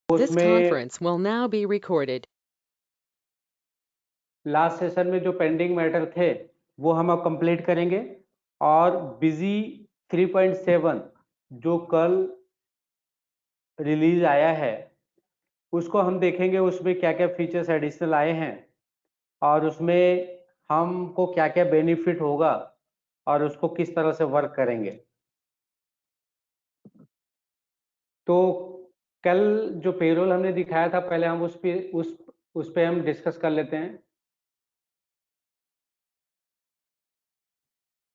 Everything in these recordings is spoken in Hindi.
This उसमें conference will now be recorded. Last session में जो पेंडिंग मैटर थे वो हम अब कंप्लीट करेंगे, और बिजी 3.7 जो कल रिलीज आया है उसको हम देखेंगे, उसमें क्या क्या फीचर्स एडिशनल आए हैं और उसमें हमको क्या क्या बेनिफिट होगा और उसको किस तरह से वर्क करेंगे। तो कल जो पेरोल हमने दिखाया था, पहले हम उस पे हम डिस्कस कर लेते हैं।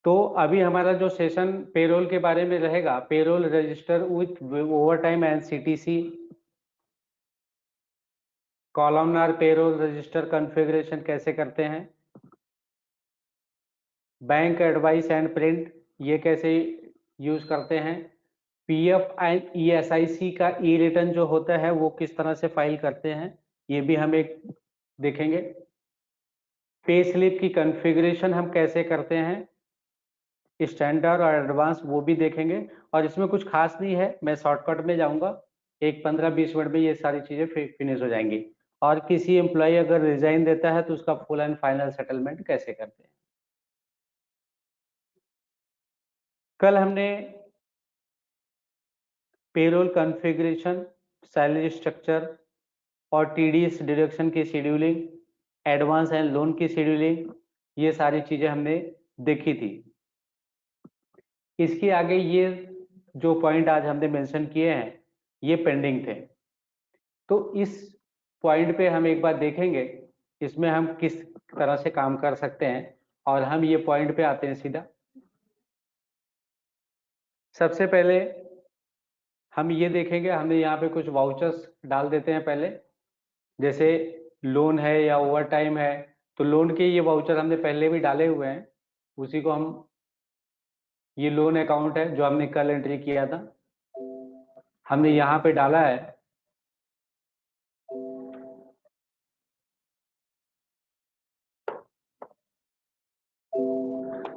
तो अभी हमारा जो सेशन पेरोल के बारे में रहेगा, payroll register with overtime and CTC, columnar payroll register configuration कैसे करते हैं, बैंक एडवाइस एंड प्रिंट ये कैसे यूज करते हैं, पीएफ एंड ईएसआईसी का ई रिटर्न जो होता है वो किस तरह से फाइल करते हैं, ये भी हम एक देखेंगे। पे स्लिप की कॉन्फ़िगरेशन हम कैसे करते हैं, स्टैंडर्ड और एडवांस वो भी देखेंगे। और इसमें कुछ खास नहीं है, मैं शॉर्टकट में जाऊंगा, एक 15-20 मिनट में ये सारी चीजें फिनिश हो जाएंगी। और किसी एम्प्लॉय अगर रिजाइन देता है तो उसका फुल एंड फाइनल सेटलमेंट कैसे करते हैं। कल हमने पेरोल कॉन्फ़िगरेशन, सैलरी स्ट्रक्चर और टीडीएस डिडक्शन की शेड्यूलिंग, एडवांस एंड लोन की शेड्यूलिंग, ये सारी चीजें हमने देखी थी। इसके आगे ये जो पॉइंट आज हमने मेंशन किए हैं ये पेंडिंग थे, तो इस पॉइंट पे हम एक बार देखेंगे इसमें हम किस तरह से काम कर सकते हैं। और हम ये पॉइंट पे आते हैं सीधा। सबसे पहले हम ये देखेंगे, हमने यहाँ पे कुछ वाउचर्स डाल देते हैं पहले, जैसे लोन है या ओवर टाइम है, तो लोन के ये वाउचर हमने पहले भी डाले हुए हैं, उसी को हम, ये लोन अकाउंट है जो हमने कल एंट्री किया था, हमने यहाँ पे डाला है।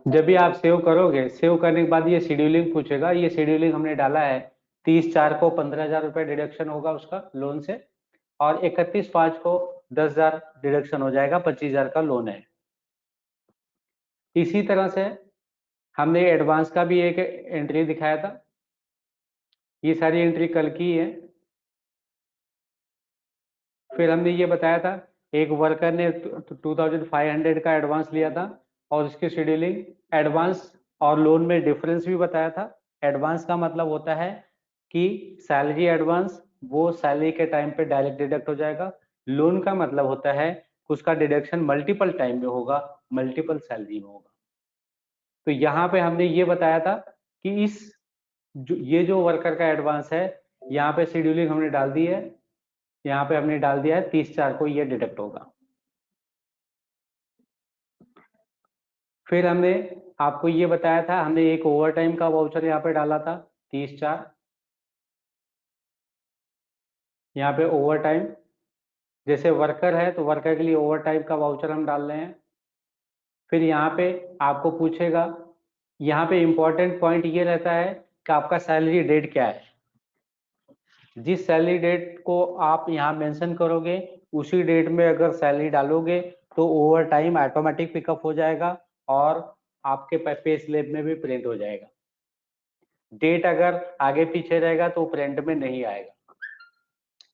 जब भी आप सेव करोगे, सेव करने के बाद ये शेड्यूलिंग पूछेगा, ये शेड्यूलिंग हमने डाला है 30/4 को 15,000 रुपये डिडक्शन होगा उसका लोन से, और 31/5 को 10,000 डिडक्शन हो जाएगा, 25,000 का लोन है। इसी तरह से हमने एडवांस का भी एक एंट्री दिखाया था, ये सारी एंट्री कल की है। फिर हमने ये बताया था एक वर्कर ने 2,500 का एडवांस लिया था और उसकी शेड्यूलिंग, एडवांस और लोन में डिफरेंस भी बताया था। एडवांस का मतलब होता है कि सैलरी एडवांस वो सैलरी के टाइम पे डायरेक्ट डिडक्ट हो जाएगा, लोन का मतलब होता है उसका डिडक्शन मल्टीपल टाइम में होगा, मल्टीपल सैलरी में होगा। तो यहाँ पे हमने ये बताया था कि ये जो वर्कर का एडवांस है, यहाँ पे शेड्यूलिंग हमने डाल दी है, यहाँ पे हमने डाल दिया है 30/4 को ये डिडक्ट होगा। फिर हमने आपको ये बताया था, हमने एक ओवर टाइम का वाउचर यहाँ पे डाला था 30/4, यहाँ पे ओवर टाइम, जैसे वर्कर है तो वर्कर के लिए ओवर टाइम का वाउचर हम डाल रहे हैं। फिर यहाँ पे आपको पूछेगा, यहाँ पे इंपॉर्टेंट पॉइंट ये रहता है कि आपका सैलरी डेट क्या है। जिस सैलरी डेट को आप यहाँ मेंशन करोगे उसी डेट में अगर सैलरी डालोगे तो ओवर टाइम ऑटोमेटिक पिकअप हो जाएगा और आपके पे स्लिप में भी प्रिंट हो जाएगा। डेट अगर आगे पीछे रहेगा तो प्रिंट में नहीं आएगा।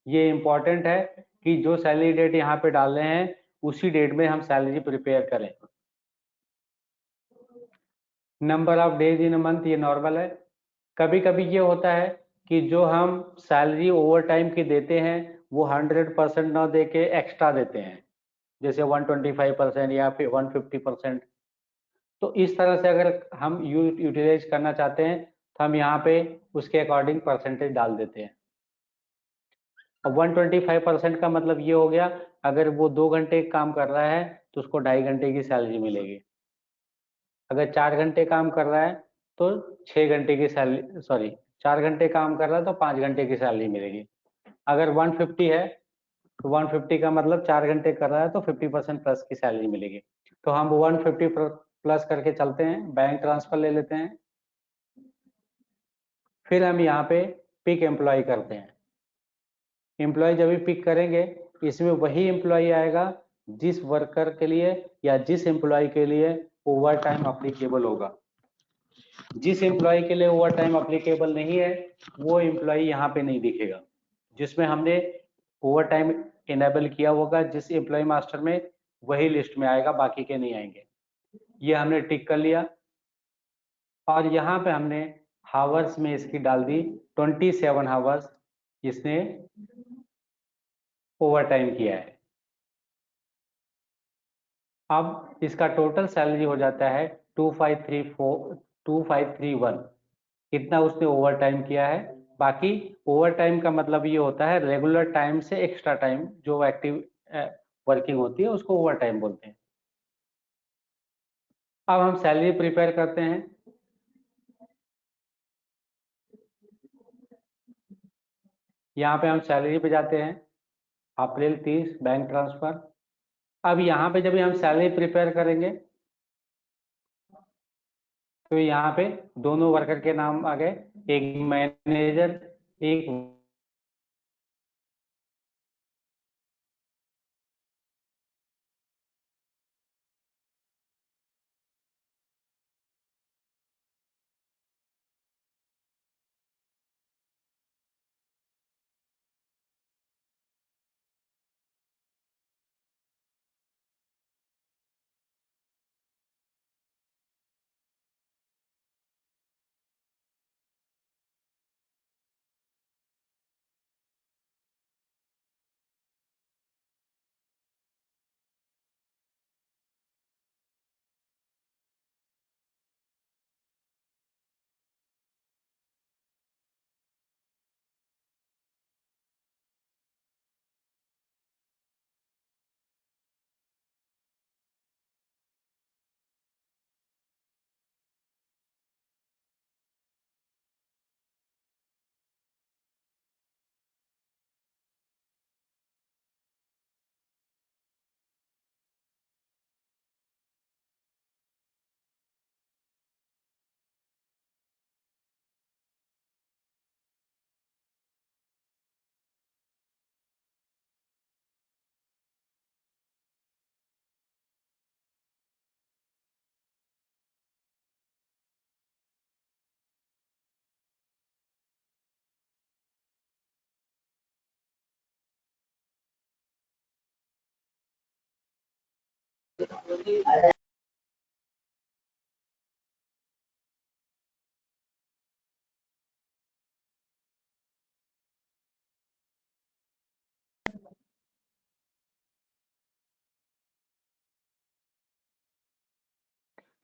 ये इंपॉर्टेंट है कि जो सैलरी डेट यहाँ पे डाल रहे हैं उसी डेट में हम सैलरी प्रिपेयर करें। Number of days in a month ये नॉर्मल है। कभी कभी ये होता है कि जो हम सैलरी ओवर टाइम की देते हैं वो 100% ना दे के एक्स्ट्रा देते हैं, जैसे 125% या फिर 150%। तो इस तरह से अगर हम यूटिलाइज करना चाहते हैं तो हम यहाँ पे उसके अकॉर्डिंग परसेंटेज डाल देते हैं। अब 125% का मतलब ये हो गया, अगर वो 2 घंटे काम कर रहा है तो उसको 2.5 घंटे की सैलरी मिलेगी, अगर 4 घंटे काम कर रहा है तो 6 घंटे की सैलरी, सॉरी 4 घंटे काम कर रहा है तो 5 घंटे की सैलरी मिलेगी। अगर 150 है तो 150 का मतलब 4 घंटे कर रहा है तो 50% प्लस की सैलरी मिलेगी। तो हम 150 प्लस करके चलते हैं, बैंक ट्रांसफर ले लेते हैं। फिर हम यहाँ पे पिक एम्प्लॉय करते हैं। एम्प्लॉय जब भी पिक करेंगे इसमें वही एम्प्लॉय आएगा जिस वर्कर के लिए या जिस एम्प्लॉय के लिए ओवर टाइम अप्लीकेबल होगा। जिस एम्प्लॉय के लिए ओवर टाइम अप्लीकेबल नहीं है वो एम्प्लॉय यहाँ पे नहीं दिखेगा। जिसमें हमने ओवर टाइम इनेबल किया होगा जिस एम्प्लॉय मास्टर में वही लिस्ट में आएगा, बाकी के नहीं आएंगे। ये हमने टिक कर लिया और यहाँ पे हमने हावर्स में इसकी डाल दी 27 हावर्स इसने ओवर टाइम किया है। अब इसका टोटल सैलरी हो जाता है 2531। कितना उसने ओवर टाइम किया है। बाकी ओवर टाइम का मतलब ये होता है रेगुलर टाइम से एक्स्ट्रा टाइम जो एक्टिव वर्किंग होती है उसको ओवर टाइम बोलते हैं। अब हम सैलरी प्रिपेयर करते हैं। यहाँ पे हम सैलरी पे जाते हैं, अप्रैल 30 बैंक ट्रांसफर। अब यहाँ पे जब हम सैलरी प्रिपेयर करेंगे तो यहाँ पे दोनों वर्कर के नाम आ गए, एक मैनेजर एक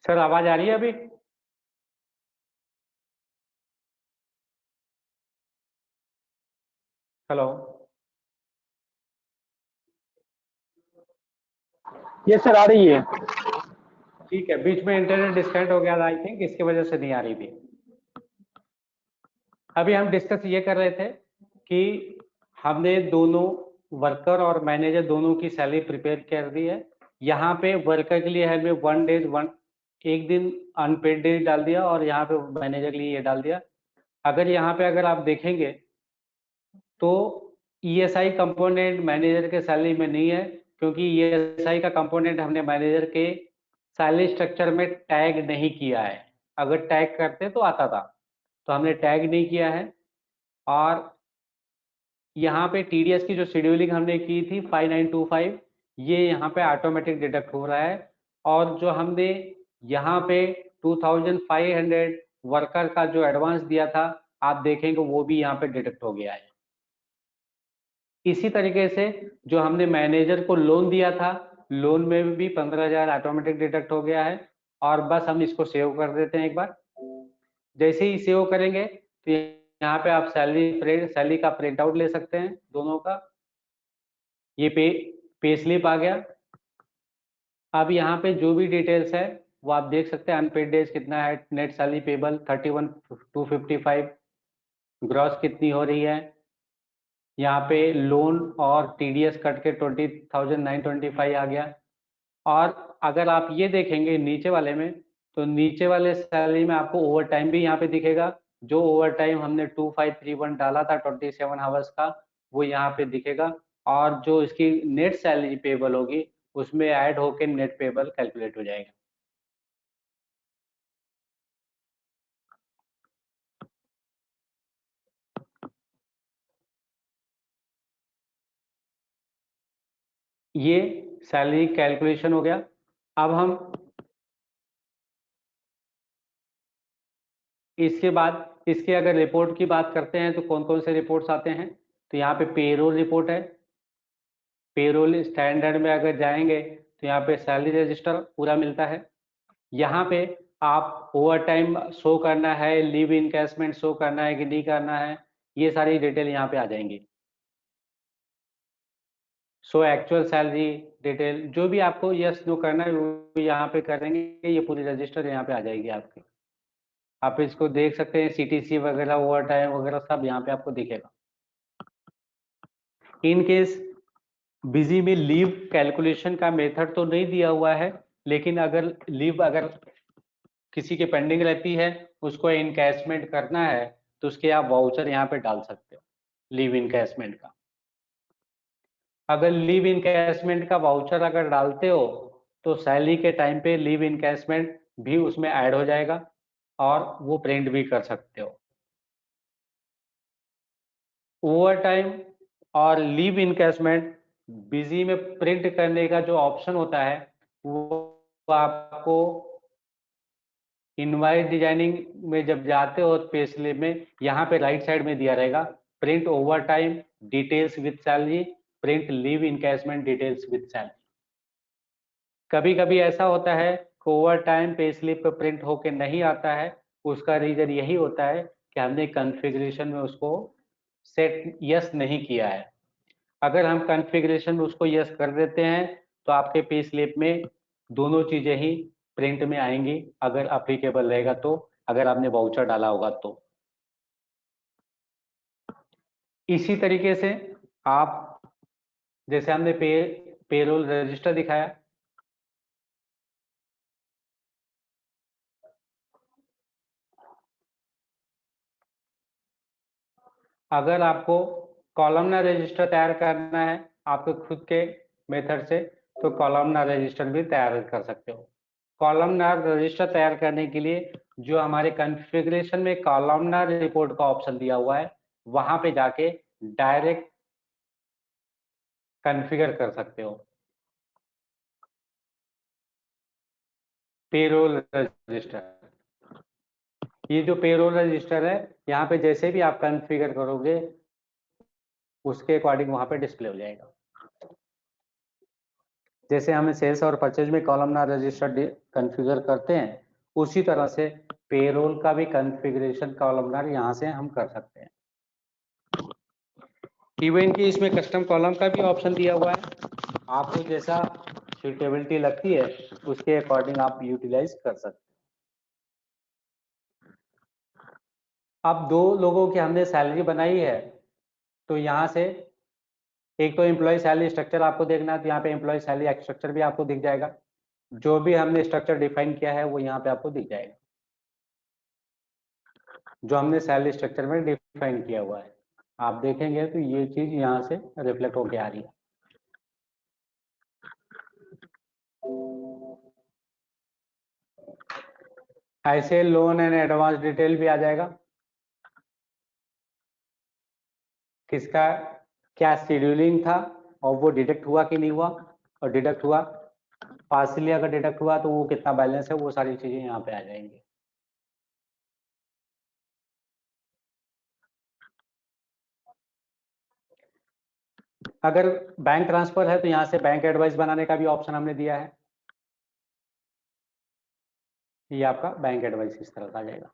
सर आवाज आ रही है अभी? हेलो। ये सर आ रही है। ठीक है, बीच में इंटरनेट डिस्कनेक्ट हो गया था, आई थिंक इसकी वजह से नहीं आ रही थी। अभी हम डिस्कस ये कर रहे थे कि हमने दोनों वर्कर और मैनेजर दोनों की सैलरी प्रिपेयर कर दी है। यहाँ पे वर्कर के लिए हमने 1 डेज 1 एक दिन अनपेड डे डाल दिया और यहाँ पे मैनेजर के लिए ये डाल दिया। अगर यहाँ पे अगर आप देखेंगे तो ईएसआई कंपोनेंट मैनेजर के सैलरी में नहीं है, क्योंकि ईएसआई का कंपोनेंट हमने मैनेजर के सैलरी स्ट्रक्चर में टैग नहीं किया है। अगर टैग करते तो आता था, तो हमने टैग नहीं किया है। और यहाँ पे टीडीएस की जो शेड्यूलिंग हमने की थी 5925, ये यहाँ पे ऑटोमेटिक डिडक्ट हो रहा है। और जो हमने यहाँ पे 2500 वर्कर का जो एडवांस दिया था आप देखेंगे वो भी यहाँ पे डिडक्ट हो गया है। इसी तरीके से जो हमने मैनेजर को लोन दिया था, लोन में भी 15,000 ऑटोमेटिक डिडक्ट हो गया है। और बस हम इसको सेव कर देते हैं एक बार। जैसे ही सेव करेंगे तो यहाँ पे आप सैलरी का प्रिंट आउट ले सकते हैं दोनों का। ये पे स्लिप आ गया। अब यहाँ पे जो भी डिटेल्स है वो आप देख सकते हैं। अनपेड डेज कितना है, नेट सैलरी पेबल 31,255, ग्रॉस कितनी हो रही है। यहाँ पे लोन और टीडीएस कट के 20,925 आ गया। और अगर आप ये देखेंगे नीचे वाले में, तो नीचे वाले सैलरी में आपको ओवर टाइम भी यहाँ पे दिखेगा। जो ओवर टाइम हमने 2531 डाला था 27 आवर्स का, वो यहाँ पे दिखेगा, और जो इसकी नेट सैलरी पेबल होगी उसमें ऐड होके नेट पेबल कैलकुलेट हो जाएगा। ये सैलरी कैलकुलेशन हो गया। अब हम इसके बाद इसके अगर रिपोर्ट की बात करते हैं तो कौन कौन से रिपोर्ट्स आते हैं, तो यहाँ पे पेरोल रिपोर्ट है। पेरोल स्टैंडर्ड में अगर जाएंगे तो यहाँ पे सैलरी रजिस्टर पूरा मिलता है। यहाँ पे आप ओवर टाइम शो करना है, लीव इनकैशमेंट शो करना है कि नहीं करना है, ये सारी डिटेल यहाँ पे आ जाएंगी। सो एक्चुअल सैलरी डिटेल जो भी आपको यस नो करना है वो यहाँ पे करेंगे, ये पूरी रजिस्टर यहाँ पे आ जाएगी आपकी। आप इसको देख सकते हैं, सीटीसी वगैरह ओवर टाइम वगैरह सब यहाँ पे आपको दिखेगा। इन केस बिजी में लीव कैलकुलेशन का मेथड तो नहीं दिया हुआ है, लेकिन अगर लीव अगर किसी के पेंडिंग रहती है, उसको इनकैशमेंट करना है, तो उसके आप वाउचर यहाँ पे डाल सकते हो लीव इनकैशमेंट का। अगर लीव इनकैशमेंट का वाउचर अगर डालते हो तो सैलरी के टाइम पे लीव इनकैशमेंट भी उसमें ऐड हो जाएगा और वो प्रिंट भी कर सकते हो। ओवर टाइम और लीव इनकैशमेंट बिजी में प्रिंट करने का जो ऑप्शन होता है वो आपको इनवाइस डिजाइनिंग में जब जाते हो पे स्लिप में यहाँ पे राइट साइड में दिया रहेगा, print over time details with salary, print leave encashment details with salary. कभी कभी ऐसा होता है कि ओवर टाइम पे स्लिप पे प्रिंट होके नहीं आता है, उसका रीजन यही होता है कि हमने कॉन्फ़िगरेशन में उसको सेट यस नहीं किया है। अगर हम कॉन्फ़िगरेशन में उसको यस कर देते हैं तो आपके पे स्लिप में दोनों चीजें ही प्रिंट में आएंगी, अगर अप्लीकेबल रहेगा तो, अगर आपने वाउचर डाला होगा तो। इसी तरीके से आप, जैसे हमने पेरोल रजिस्टर दिखाया, अगर आपको कॉलमनार रजिस्टर तैयार करना है आपके खुद के मेथड से, तो कॉलमनार रजिस्टर भी तैयार कर सकते हो। कॉलमनार रजिस्टर तैयार करने के लिए जो हमारे कॉन्फ़िगरेशन में कॉलमनार रिपोर्ट का ऑप्शन दिया हुआ है, वहां पे जाके डायरेक्ट कॉन्फ़िगर कर सकते हो पेरोल रजिस्टर। ये जो पेरोल रजिस्टर है, यहाँ पे जैसे भी आप कॉन्फ़िगर करोगे उसके अकॉर्डिंग वहां पे डिस्प्ले हो जाएगा। जैसे हम सेल्स और परचेज में कॉलमनार रजिस्टर कॉन्फ़िगर करते हैं, उसी तरह से पेरोल का भी कॉन्फ़िगरेशन कॉलमनार यहाँ से हम कर सकते हैं। इवन कि इसमें कस्टम कॉलम का भी ऑप्शन दिया हुआ है, आपको जैसा सुटेबिलिटी लगती है उसके अकॉर्डिंग आप यूटिलाइज कर सकते हैं। अब दो लोगों की हमने सैलरी बनाई है, तो यहाँ से एक तो एम्प्लॉय सैलरी स्ट्रक्चर आपको देखना है, तो यहाँ पे एम्प्लॉय सैलरी स्ट्रक्चर भी आपको दिख जाएगा। जो भी हमने स्ट्रक्चर डिफाइन किया है वो यहाँ पे आपको दिख जाएगा, जो हमने सैलरी स्ट्रक्चर में डिफाइन किया हुआ है। आप देखेंगे तो ये चीज यहाँ से रिफ्लेक्ट होके आ रही है। ऐसे लोन एंड एडवांस डिटेल भी आ जाएगा, किसका क्या शेड्यूलिंग था और वो डिडक्ट हुआ कि नहीं हुआ, और डिडक्ट हुआ पार्सली अगर डिडक्ट हुआ तो वो कितना बैलेंस है, वो सारी चीजें यहाँ पे आ जाएंगी। अगर बैंक ट्रांसफर है तो यहाँ से बैंक एडवाइस बनाने का भी ऑप्शन हमने दिया है, ये आपका बैंक एडवाइस इस तरह का आ जाएगा।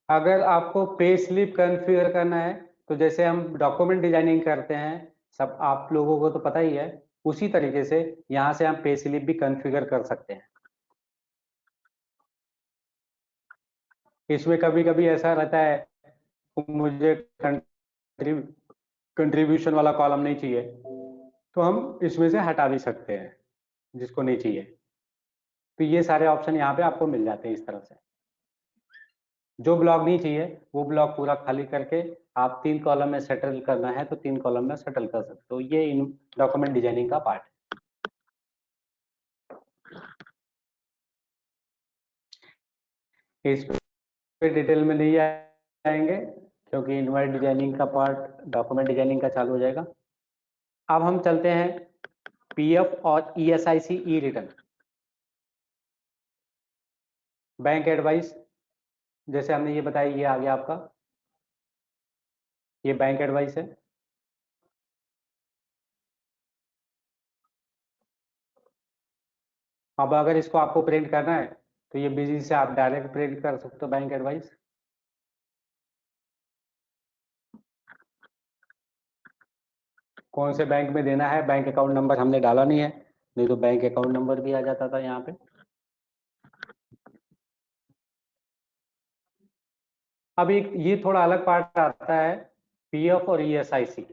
अगर आपको पे स्लिप कॉन्फ़िगर करना है, तो जैसे हम डॉक्यूमेंट डिजाइनिंग करते हैं, सब आप लोगों को तो पता ही है, उसी तरीके से यहाँ से हम पे स्लिप भी कॉन्फ़िगर कर सकते हैं। इसमें कभी कभी ऐसा रहता है मुझे कंट्रीब्यूशन वाला कॉलम नहीं चाहिए, तो हम इसमें से हटा भी सकते हैं जिसको नहीं चाहिए। तो ये सारे ऑप्शन यहाँ पे आपको मिल जाते हैं इस तरह से। जो ब्लॉक नहीं चाहिए वो ब्लॉक पूरा खाली करके आप 3 कॉलम में सेटल करना है तो 3 कॉलम में सेटल कर सकते हो। ये इन डॉक्यूमेंट डिजाइनिंग का पार्ट है। इस पे डिटेल में नहीं आएंगे क्योंकि इनवाइट डिजाइनिंग का पार्ट डॉक्यूमेंट डिजाइनिंग का चालू हो जाएगा। अब हम चलते हैं पीएफ और ईएसआईसी ई रिटर्न। बैंक एडवाइस जैसे हमने ये बताया, ये आ गया आपका, ये बैंक एडवाइस है। अब अगर इसको आपको प्रिंट करना है तो ये बिजी से आप डायरेक्ट प्रिंट कर सकते हो बैंक एडवाइस। कौन से बैंक में देना है, बैंक अकाउंट नंबर हमने डाला नहीं है, नहीं तो बैंक अकाउंट नंबर भी आ जाता था यहाँ पे। अब एक ये थोड़ा अलग पार्ट आता है पीएफ और ईएसआईसी।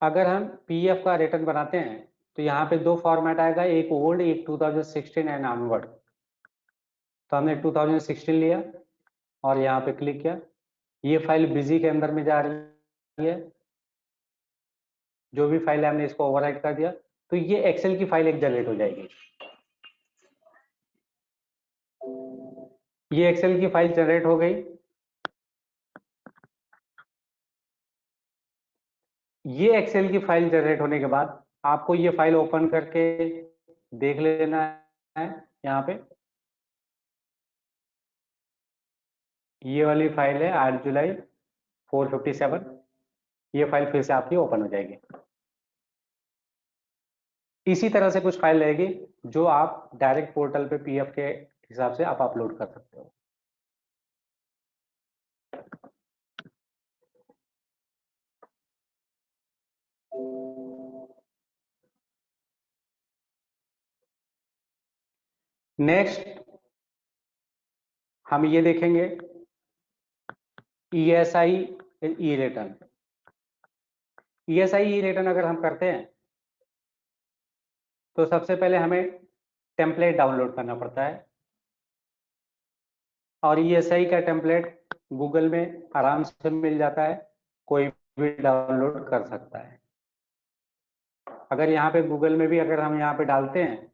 अगर हम पीएफ का रिटर्न बनाते हैं तो यहाँ पे 2 फॉर्मेट आएगा, एक ओल्ड एक 2016 एंड ऑनवर्ड। तो हमने 2016 लिया और यहाँ पे क्लिक किया, ये फाइल बिजी के अंदर में जा रही है। जो भी फाइल है हमने इसको ओवरराइट कर दिया तो ये एक्सेल की फाइल एक जनरेट हो जाएगी। ये एक्सेल की फाइल जनरेट हो गई। ये एक्सेल की फाइल जनरेट होने के बाद आपको ये फाइल ओपन करके देख लेना है। यहाँ पे ये वाली फाइल है 8 जुलाई 457। ये फाइल फिर से आपकी ओपन हो जाएगी। इसी तरह से कुछ फाइल रहेगी जो आप डायरेक्ट पोर्टल पे पीएफ के हिसाब से आप अपलोड कर सकते हो। नेक्स्ट हम ये देखेंगे ईएसआई ई रिटर्न। ईएसआई ई रिटर्न अगर हम करते हैं तो सबसे पहले हमें टेम्पलेट डाउनलोड करना पड़ता है और ईएसआई का टेम्पलेट गूगल में आराम से मिल जाता है, कोई भी डाउनलोड कर सकता है। अगर यहाँ पे गूगल में भी अगर हम यहाँ पे डालते हैं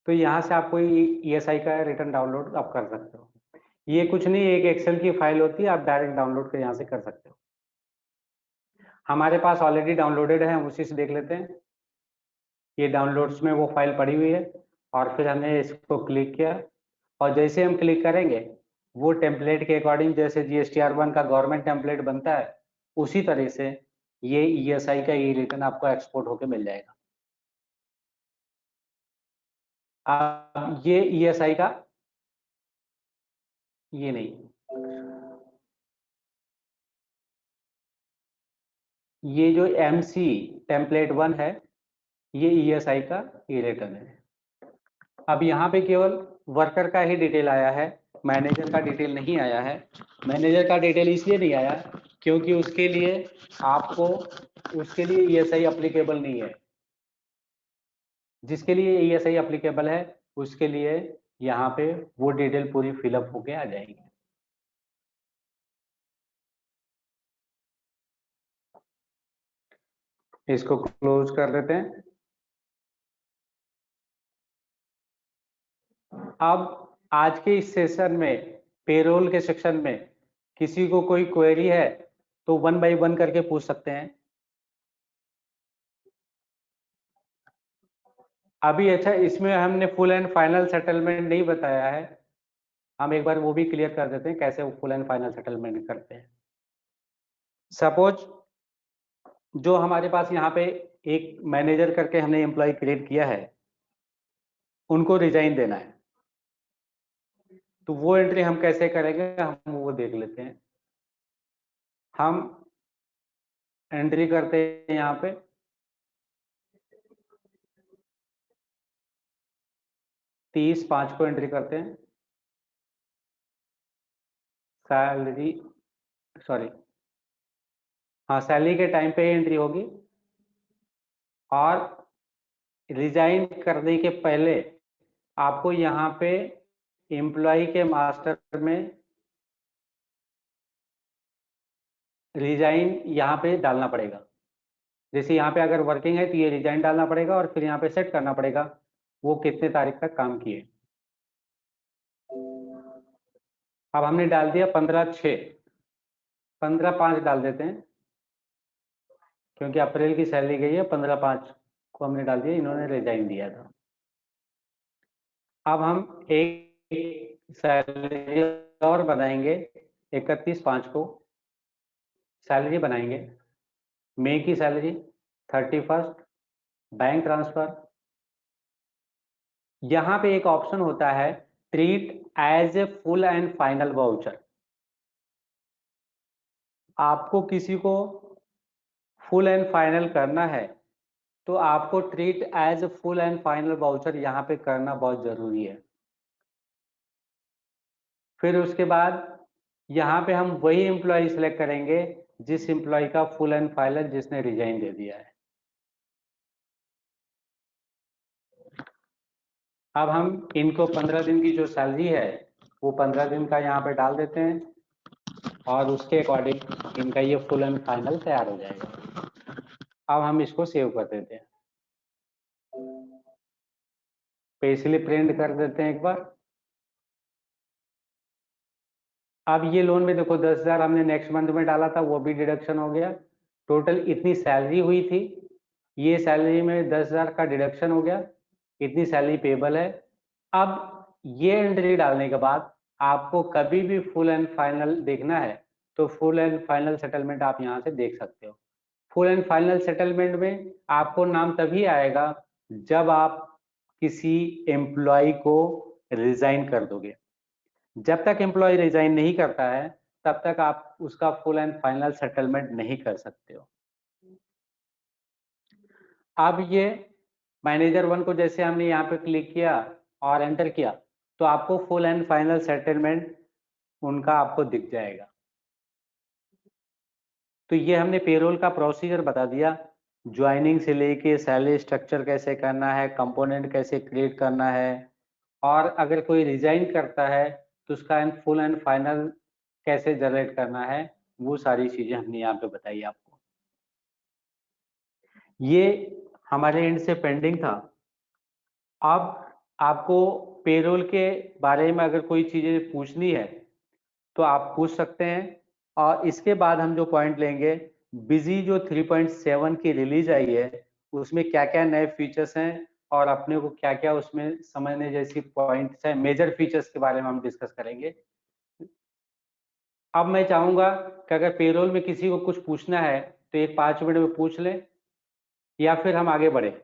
तो यहाँ से आपको ईएसआई का रिटर्न डाउनलोड आप कर सकते हो। ये कुछ नहीं, एक एक्सेल की फाइल होती है, आप डायरेक्ट डाउनलोड के यहाँ से कर सकते हो। हमारे पास ऑलरेडी डाउनलोडेड है, हम उसी से देख लेते हैं। ये डाउनलोड्स में वो फाइल पड़ी हुई है और फिर हमने इसको क्लिक किया और जैसे हम क्लिक करेंगे वो टेम्पलेट के अकॉर्डिंग जैसे GSTR1 का गवर्नमेंट टेम्पलेट बनता है उसी तरह से ये ईएसआई का ई रिटर्न आपको एक्सपोर्ट होके मिल जाएगा। अब ये ईएसआई का ये नहीं, ये जो MC टेम्पलेट 1 है ये ईएसआई का ई रिटर्न है। अब यहाँ पे केवल वर्कर का ही डिटेल आया है, मैनेजर का डिटेल नहीं आया है। मैनेजर का डिटेल इसलिए नहीं आया क्योंकि उसके लिए ईएसआई अप्लीकेबल नहीं है। जिसके लिए ईएसआई अप्लीकेबल है उसके लिए यहाँ पे वो डिटेल पूरी फिलअप होके आ जाएगी। इसको क्लोज कर देते हैं। अब आज के इस सेशन में पेरोल के सेक्शन में किसी को कोई क्वेरी है तो 1 बाय 1 करके पूछ सकते हैं। अभी अच्छा, इसमें हमने फुल एंड फाइनल सेटलमेंट नहीं बताया है, हम एक बार वो भी क्लियर कर देते हैं कैसे फुल एंड फाइनल सेटलमेंट करते हैं। सपोज जो हमारे पास यहाँ पे एक मैनेजर करके हमने एम्प्लॉय क्रिएट किया है, उनको रिजाइन देना है। तो वो एंट्री हम कैसे करेंगे, हम वो देख लेते हैं। हम एंट्री करते हैं यहाँ पे 30/5 को एंट्री करते हैं। सैलरी, सॉरी, हाँ, सैलरी के टाइम पे एंट्री होगी। और रिजाइन करने के पहले आपको यहाँ पे एम्प्लॉय के मास्टर में रिजाइन यहाँ पे डालना पड़ेगा। जैसे यहाँ पे अगर वर्किंग है तो ये रिजाइन डालना पड़ेगा और फिर यहाँ पे सेट करना पड़ेगा वो कितने तारीख तक काम किए। अब हमने डाल दिया 15/6, 15/5 डाल देते हैं क्योंकि अप्रैल की सैलरी गई है। 15/5 को हमने डाल दिया, इन्होंने रिजाइन दिया था। अब हम एक सैलरी और बनाएंगे 31/5 को सैलरी बनाएंगे। मई की सैलरी 31st, बैंक ट्रांसफर। यहां पे एक ऑप्शन होता है treat as a full and final voucher. आपको किसी को फुल एंड फाइनल करना है तो आपको treat as a full and final voucher यहां पे करना बहुत जरूरी है। फिर उसके बाद यहाँ पे हम वही एम्प्लॉय सिलेक्ट करेंगे जिस एम्प्लॉय का फुल एंड फाइनल जिसने रिजाइन दे दिया है। अब हम इनको 15 दिन की जो सैलरी है वो 15 दिन का यहाँ पे डाल देते हैं और उसके अकॉर्डिंग इनका ये फुल एंड फाइनल तैयार हो जाएगा। अब हम इसको सेव कर देते हैं, पे स्लिप प्रिंट कर देते हैं एक बार। अब ये लोन में देखो 10,000 हमने नेक्स्ट मंथ में डाला था, वो भी डिडक्शन हो गया। टोटल इतनी सैलरी हुई थी, ये सैलरी में 10,000 का डिडक्शन हो गया, इतनी सैलरी पेबल है। अब ये एंट्री डालने के बाद आपको कभी भी फुल एंड फाइनल देखना है तो फुल एंड फाइनल सेटलमेंट आप यहाँ से देख सकते हो। फुल एंड फाइनल सेटलमेंट में आपको नाम तभी आएगा जब आप किसी एम्प्लॉय को रिजाइन कर दोगे। जब तक एम्प्लॉय रिजाइन नहीं करता है तब तक आप उसका फुल एंड फाइनल सेटलमेंट नहीं कर सकते हो। अब ये मैनेजर 1 को जैसे हमने यहाँ पे क्लिक किया और एंटर किया तो आपको फुल एंड फाइनल सेटलमेंट उनका आपको दिख जाएगा। तो ये हमने पेरोल का प्रोसीजर बता दिया, ज्वाइनिंग से लेके सैलरी स्ट्रक्चर कैसे करना है, कंपोनेंट कैसे क्रिएट करना है, और अगर कोई रिजाइन करता है तो उसका फुल एंड फाइनल कैसे जनरेट करना है, वो सारी चीजें हमने यहाँ पे बताई आपको। ये हमारे एंड से पेंडिंग था। अब आपको पेरोल के बारे में अगर कोई चीजें पूछनी है तो आप पूछ सकते हैं। और इसके बाद हम जो पॉइंट लेंगे, बिजी जो 3.7 की रिलीज आई है उसमें क्या क्या नए फीचर्स हैं और अपने को क्या क्या उसमें समझने जैसी पॉइंट्स हैं, मेजर फीचर्स के बारे में हम डिस्कस करेंगे। अब मैं चाहूंगा कि अगर पेरोल में किसी को कुछ पूछना है तो एक 5 मिनट में पूछ लें या फिर हम आगे बढ़े।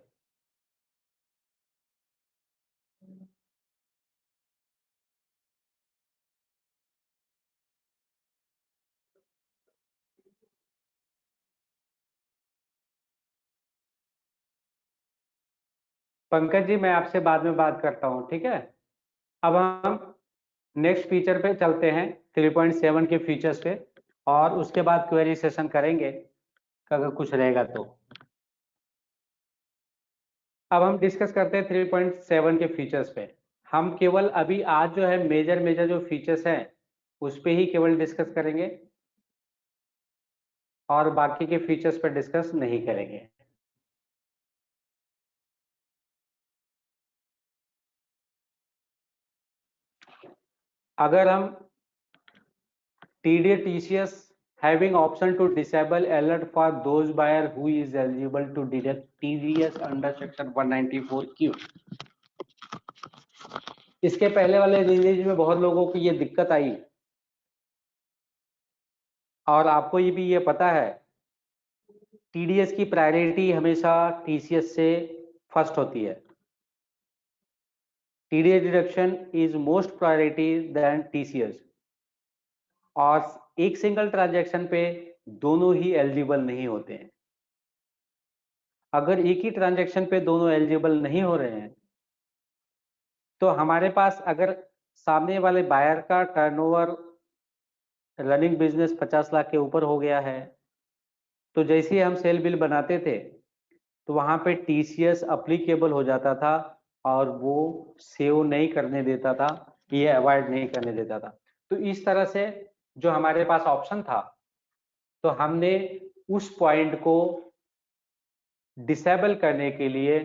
पंकज जी, मैं आपसे बाद में बात करता हूँ, ठीक है। अब हम नेक्स्ट फीचर पे चलते हैं, 3.7 के फीचर्स पे, और उसके बाद क्वेरी सेशन करेंगे अगर कुछ रहेगा तो। अब हम डिस्कस करते हैं 3.7 के फीचर्स पे। हम केवल अभी आज जो है मेजर मेजर जो फीचर्स हैं उस पे ही केवल डिस्कस करेंगे और बाकी के फीचर्स पे डिस्कस नहीं करेंगे। अगर हम TDS TCS having option to disable alert for those buyer who is eligible to deduct TDS under section 194Q। इसके पहले वाले रिलीज में बहुत लोगों को ये दिक्कत आई और आपको ये भी ये पता है TDS की प्रायोरिटी हमेशा TCS से फर्स्ट होती है। TDS deduction is most priority than TCS, और एक सिंगल ट्रांजैक्शन पे दोनों ही एलिजिबल नहीं होते हैं। अगर एक ही ट्रांजैक्शन पे दोनों एलिजिबल नहीं हो रहे हैं तो हमारे पास, अगर सामने वाले बायर का टर्नओवर रनिंग बिजनेस 50 लाख के ऊपर हो गया है, तो जैसे ही हम सेल बिल बनाते थे तो वहां पे TCS अप्लीकेबल हो जाता था और वो सेव नहीं करने देता था, ये अवॉइड नहीं करने देता था। तो इस तरह से जो हमारे पास ऑप्शन था, तो हमने उस पॉइंट को डिसेबल करने के लिए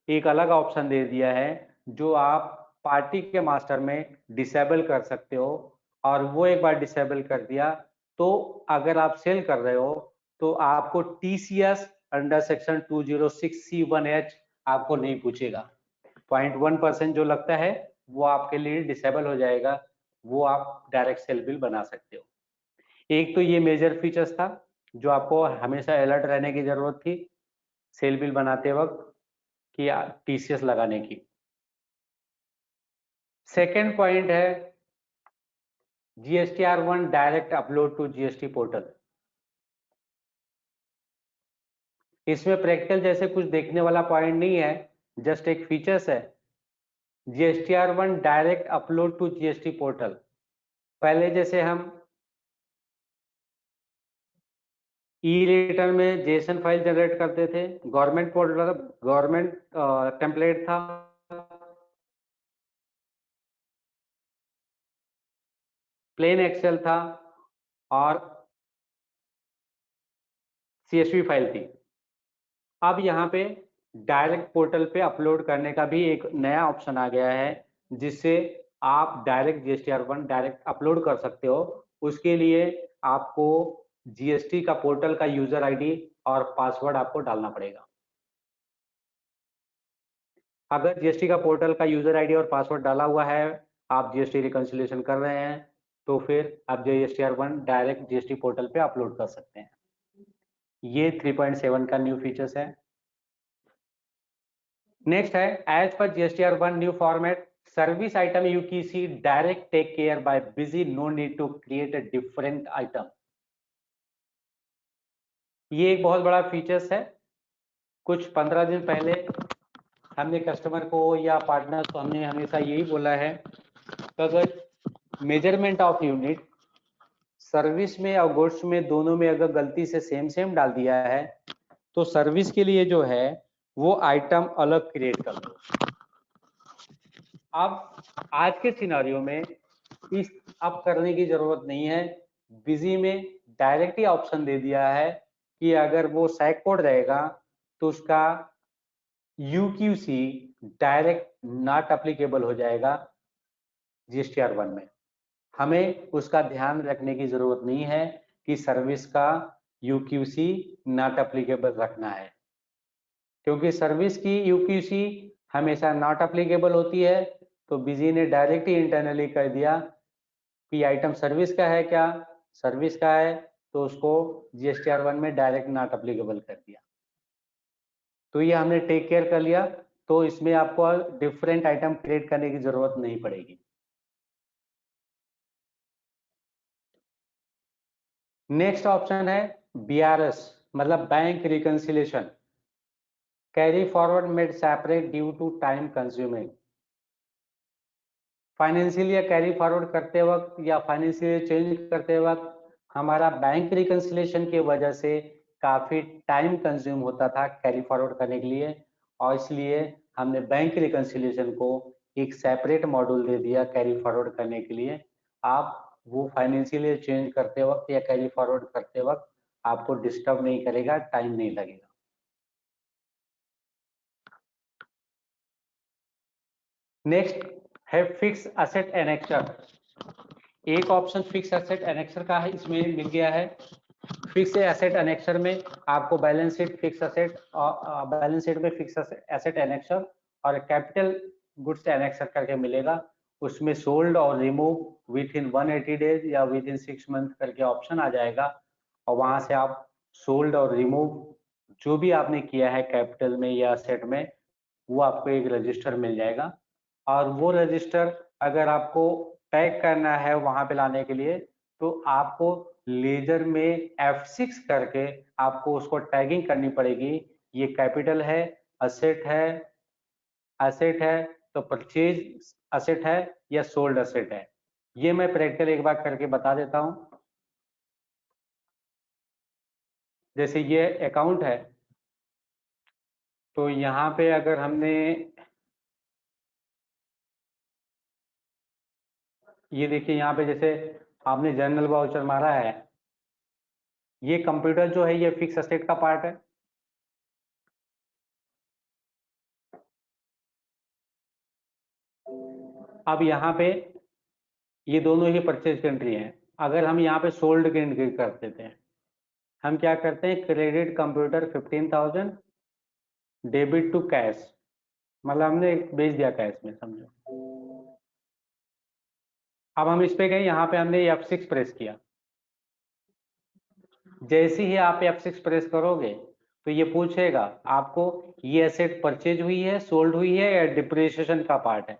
एक अलग ऑप्शन दे दिया है, जो आप पार्टी के मास्टर में डिसेबल कर सकते हो। और वो एक बार डिसेबल कर दिया तो अगर आप सेल कर रहे हो तो आपको TCS अंडर सेक्शन 206C1H आपको नहीं पूछेगा। 0.1% जो लगता है वो आपके लिए डिसेबल हो जाएगा, वो आप डायरेक्ट सेल बिल बना सकते हो। एक तो ये मेजर फीचर्स था जो आपको हमेशा अलर्ट रहने की जरूरत थी सेल बिल बनाते वक्त कि TCS लगाने की। सेकेंड पॉइंट है GSTR1 direct upload to GST portal. इसमें प्रैक्टिकल जैसे कुछ देखने वाला पॉइंट नहीं है, जस्ट एक फीचर्स है। GSTR1 direct upload to GST portal. पहले जैसे हम ई-रिटर्न में जेसन फाइल जनरेट करते थे, गवर्नमेंट पोर्टल, गवर्नमेंट टेम्पलेट था, प्लेन एक्सेल था और CSV फाइल थी। अब यहाँ पे डायरेक्ट पोर्टल पे अपलोड करने का भी एक नया ऑप्शन आ गया है, जिससे आप डायरेक्ट GSTR1 डायरेक्ट अपलोड कर सकते हो। उसके लिए आपको GST का पोर्टल का यूजर आईडी और पासवर्ड आपको डालना पड़ेगा। अगर GST का पोर्टल का यूजर आईडी और पासवर्ड डाला हुआ है, आप GST रिकंसिलिएशन कर रहे हैं, तो फिर आप GSTR1 डायरेक्ट GST पोर्टल पे अपलोड कर सकते हैं। ये 3.7 का न्यू फीचर्स है। नेक्स्ट है as per GSTR1 new format, service item UKC direct take care by busy, no need to create a different item. ये एक बहुत बड़ा फीचर्स है। कुछ 15 दिन पहले हमने कस्टमर को या पार्टनर्स को हमने हमेशा यही बोला है, अगर मेजरमेंट ऑफ यूनिट सर्विस में और गुड्स में दोनों में अगर गलती से सेम सेम डाल दिया है, तो सर्विस के लिए जो है वो आइटम अलग क्रिएट कर लो। अब आज के सिनारियो में इस अब करने की जरूरत नहीं है। बिजी में डायरेक्ट ही ऑप्शन दे दिया है कि अगर वो सैक कोड रहेगा तो उसका UQC डायरेक्ट नॉट एप्लीकेबल हो जाएगा GSTR1 में। हमें उसका ध्यान रखने की जरूरत नहीं है कि सर्विस का UQC नॉट एप्लीकेबल रखना है, क्योंकि सर्विस की UQC हमेशा नॉट एप्लीकेबल होती है। तो बिजी ने डायरेक्ट ही इंटरनली कर दिया कि आइटम सर्विस का है क्या, सर्विस का है, तो उसको GSTR1 में डायरेक्ट नॉट एप्लीकेबल कर दिया। तो ये हमने टेक केयर कर लिया, तो इसमें आपको डिफरेंट आइटम क्रिएट करने की जरूरत नहीं पड़ेगी। नेक्स्ट ऑप्शन है BRS, मतलब bank reconciliation, carry forward made separate due to time consuming. Financial या कैरी फॉरवर्ड करते वक्त या फाइनेंशियल चेंज करते वक्त हमारा बैंक रिकंसिलिएशन की वजह से काफी टाइम कंज्यूम होता था कैरी फॉरवर्ड करने के लिए, और इसलिए हमने बैंक रिकंसिलिएशन को एक सेपरेट मॉड्यूल दे दिया कैरी फॉरवर्ड करने के लिए। आप वो फाइनेंशियल चेंज करते वक्त या कैरी फॉरवर्ड करते वक्त आपको डिस्टर्ब नहीं करेगा, टाइम नहीं लगेगा। नेक्स्ट है फिक्स असेट एनेक्सर। एक ऑप्शन फिक्स एसेट एनेक्सर का है, इसमें मिल गया है। फिक्स एसेट एनेक्सर में आपको बैलेंस शीट फिक्स एसेट और बैलेंस शीट में फिक्स एसेट एनेक्सर और कैपिटल गुड्स एनेक्सर करके मिलेगा। उसमें सोल्ड और रिमूव विथ इन 180 डेज या विद इन 6 मंथ करके ऑप्शन आ जाएगा, और वहां से आप सोल्ड और रिमूव जो भी आपने किया है कैपिटल में या एसेट में, वो आपको एक रजिस्टर मिल जाएगा। और वो रजिस्टर अगर आपको टैग करना है वहां पे लाने के लिए तो आपको लेजर में F6 करके आपको उसको टैगिंग करनी पड़ेगी। ये कैपिटल है, असेट है, एसेट है तो परचेज असेट है या सोल्ड असेट है। ये मैं प्रैक्टिकल एक बार करके बता देता हूं। जैसे ये अकाउंट है तो यहाँ पे अगर हमने ये देखिए यहाँ पे जैसे आपने जनरल वाउचर मारा है, ये कंप्यूटर जो है ये फिक्स असेट का पार्ट है। अब यहाँ पे ये दोनों ही परचेज की एंट्री है। अगर हम यहाँ पे सोल्ड की एंट्री कर देते हैं, हम क्या करते हैं, credit computer 15,000 debit to cash, मतलब हमने बेच दिया कैश में समझो। अब हम इस पे गए, यहाँ पे हमने F6 प्रेस किया। जैसे ही आप F6 प्रेस करोगे तो ये पूछेगा आपको ये एसेट परचेज हुई है, सोल्ड हुई है या डिप्रिसिएशन का पार्ट है।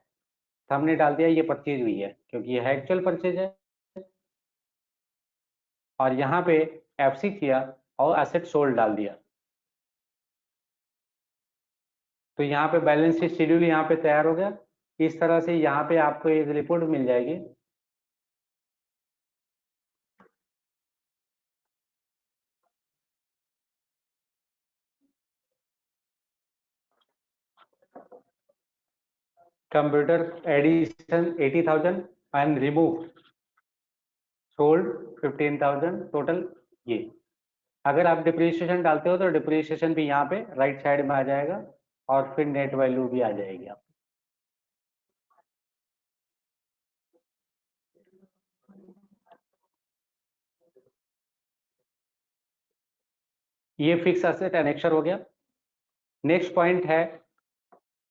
तो हमने डाल दिया ये परचेज हुई है क्योंकि ये है एक्चुअल परचेज है। और यहाँ पे F6 किया और एसेट सोल्ड डाल दिया। तो यहाँ पे बैलेंस शीट शेड्यूल यहाँ पे तैयार हो गया। इस तरह से यहाँ पे आपको एक रिपोर्ट मिल जाएगी। Computer addition 80,000 and remove sold 15,000 total. ये अगर आप डिप्रिसिएशन डालते हो तो डिप्रिसिएशन भी यहाँ पे राइट साइड में आ जाएगा और फिर नेट वैल्यू भी आ जाएगी। आप ये फिक्स एसेट एनेक्चर हो गया। नेक्स्ट पॉइंट है,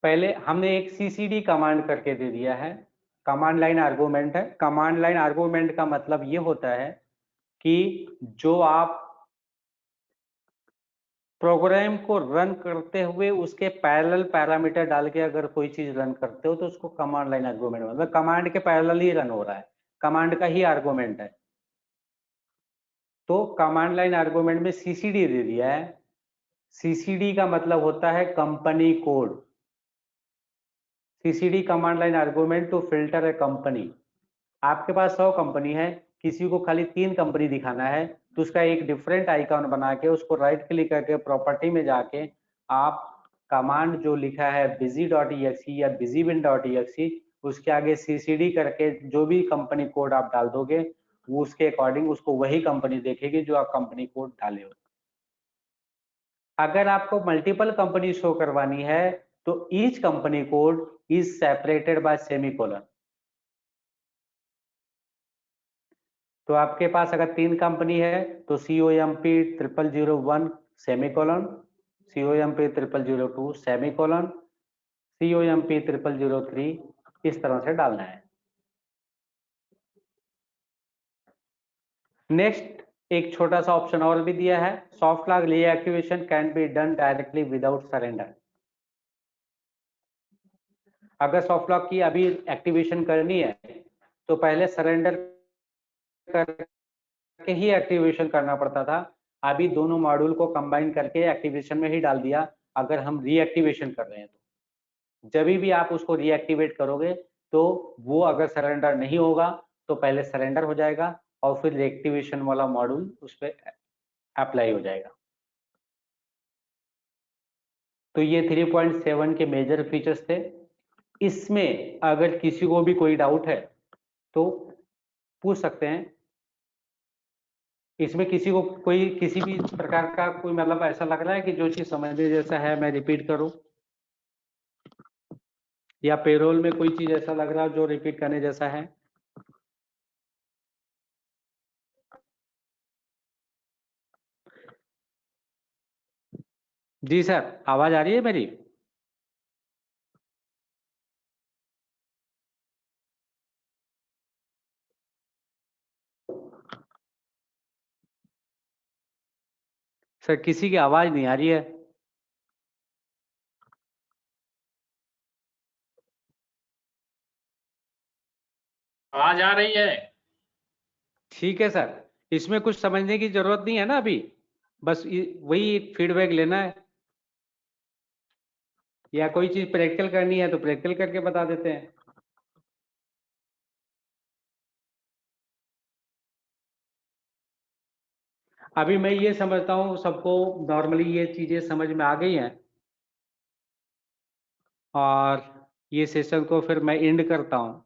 पहले हमने एक CCD कमांड करके दे दिया है, कमांड लाइन आर्गुमेंट है। कमांड लाइन आर्गुमेंट का मतलब ये होता है कि जो आप प्रोग्राम को रन करते हुए उसके पैरेलल पैरामीटर डाल के अगर कोई चीज रन करते हो तो उसको कमांड लाइन आर्गुमेंट, मतलब कमांड के पैरेलल ही रन हो रहा है, कमांड का ही आर्गुमेंट है। तो कमांड लाइन आर्गुमेंट में CCD दे दिया है। CCD का मतलब होता है company code. CCD command line argument to filter a company. आपके पास 100 कंपनी है, किसी को खाली 3 कंपनी दिखाना है तो उसका एक डिफरेंट आइकॉन बना के उसको राइट क्लिक करके प्रॉपर्टी में जाके आप कमांड जो लिखा है busy.exe या busybin.exe उसके आगे CCD करके जो भी कंपनी कोड आप डाल दोगे वो उसके अकॉर्डिंग उसको वही कंपनी देखेगी जो आप कंपनी कोड डाले हो। अगर आपको मल्टीपल कंपनी शो करवानी है तो each company code is separated by semicolon. तो आपके पास अगर 3 कंपनी है तो COMP0001 semicolon, COMP0002 semicolon, COMP0003 इस तरह से डालना है। नेक्स्ट एक छोटा सा ऑप्शन और भी दिया है, soft lock reactivation can be done directly without surrender. अगर सॉफ्ट लॉक की अभी एक्टिवेशन करनी है तो पहले सरेंडर करके ही एक्टिवेशन करना पड़ता था। अभी दोनों मॉड्यूल को कंबाइन करके एक्टिवेशन में ही डाल दिया। अगर हम रीएक्टिवेशन कर रहे हैं तो जब भी आप उसको रीएक्टिवेट करोगे तो वो अगर सरेंडर नहीं होगा तो पहले सरेंडर हो जाएगा और फिर रीएक्टिवेशन वाला मॉड्यूल उस पर अप्लाई हो जाएगा। तो ये 3.7 के मेजर फीचर्स थे। इसमें अगर किसी को भी कोई डाउट है तो पूछ सकते हैं। इसमें किसी को कोई किसी भी प्रकार का कोई मतलब ऐसा लग रहा है कि जो चीज समझने जैसा है मैं रिपीट करूं, या पेरोल में कोई चीज ऐसा लग रहा है जो रिपीट करने जैसा है? जी सर, आवाज आ रही है मेरी? सर किसी की आवाज नहीं आ रही है। आवाज आ रही है? ठीक है सर, इसमें कुछ समझने की जरूरत नहीं है ना अभी, बस वही फीडबैक लेना है, या कोई चीज प्रैक्टिकल करनी है तो प्रैक्टिकल करके बता देते हैं। अभी मैं ये समझता हूँ सबको नॉर्मली ये चीजें समझ में आ गई हैं, और ये सेशन को फिर मैं एंड करता हूँ।